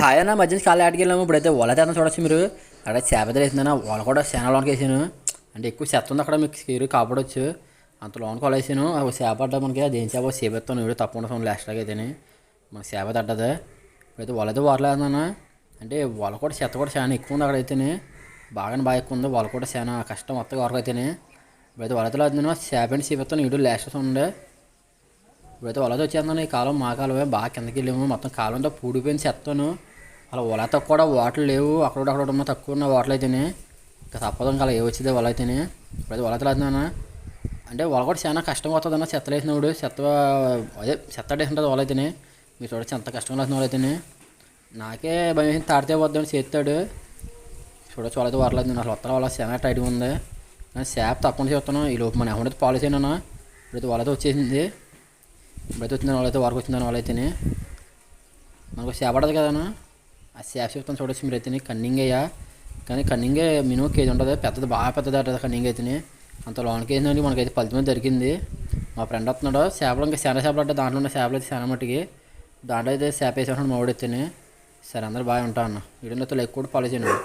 Hi అన్న మధ్యన చాలా ఆటకి వెళ్ళాము. ఇప్పుడైతే వల అయితే చూడొచ్చు మీరు. అక్కడ చేపత వేసిందన్న వల కూడా చాలా లోనికి వేసాను. అంటే ఎక్కువ చెత్త ఉంది అక్కడ, మీకు స్కీరు కాపాడవచ్చు. అంత లోనికి వల వేసాను. ఒక చేప అడ్డా మనకి అదేం చేప చేపెత్తాను వీడు తప్పకుండా సౌండ్ లాస్ట్గా అయితేనే మనకి చేపత అడ్డది. ఇప్పుడైతే వల అయితే వరలేదన్న. అంటే వల కూడా చెత్త కూడా చాలా ఎక్కువ ఉంది అక్కడ అయితేనే, బాగా ఎక్కువ ఉంది. వల కూడా చాలా కష్టం మొత్తం వరకు అయితేనే. ఇప్పుడైతే వల అయితే లేదు చేప అంటే చేపెత్తాను వీడు లాస్ట్ ఉండే. ఇప్పుడైతే వలతో వచ్చేస్తున్నాను. ఈ కాలం మా కాలమే బాగా కిందకి వెళ్ళాము. మొత్తం కాలంతో పూడిపోయింది చెత్తను. అలా వలతో కూడా వాటర్ లేవు, అక్కడ ఉన్న తక్కువ ఉన్న వాటర్ అయితేనే ఇంకా తప్పదు. ఇంకా అలా ఏ వచ్చిందే వల అయితేనే. ఇప్పుడైతే వల అవుతున్నాను. అంటే వల కూడా చాలా కష్టంగా వస్తుందన్న చెత్తలు వేసినప్పుడు. చెత్త వేసింటుంది వల అయితేనే. మీరు చూడొచ్చు ఎంత కష్టంగా వేసిన వల అయితేనే. నాకే భయం వేసింది, తాడితే వద్దని చేస్తాడు. చూడొచ్చు వల అయితే వరలేదు. అసలు వస్తా వల్ల చాలా టైట్గా ఉంది. కానీ చేప తప్పకుండా చేస్తాను. ఈ లోపు మన ఏమంటే పాలసీ అయినా ఇప్పుడైతే వలతో వచ్చేసింది. ఇప్పుడైతే వచ్చిందని వాళ్ళైతే వరకు వచ్చిందని వాళ్ళైతేనే మనకు చేప పడదు కదన్నా. ఆ చేప చెప్తాను చూడొచ్చు మీరు అయితేనే. కన్నింగ్ అయ్యా కానీ కన్నింగే మినిమం కేజీ ఉంటుంది. పెద్దది బాగా పెద్దది అంటుంది కన్నింగ్ అయితేనే. అంత లోనికి వేసిందండి మనకైతే 10 మంది దొరికింది. మా ఫ్రెండ్ వస్తున్నాడు చేపలు, ఇంకా చాలా చేపలు అంటే దాంట్లో ఉన్న చేపలు అయితే చాలా మట్టికి. దాంట్లో అయితే చేప వేసేస్తున్నాడు మా వాడు అయితేనే. సరే అందరూ బాగా ఉంటా అన్న. వీడియోతో లైక్ కూడా ఫాలో చేయండి.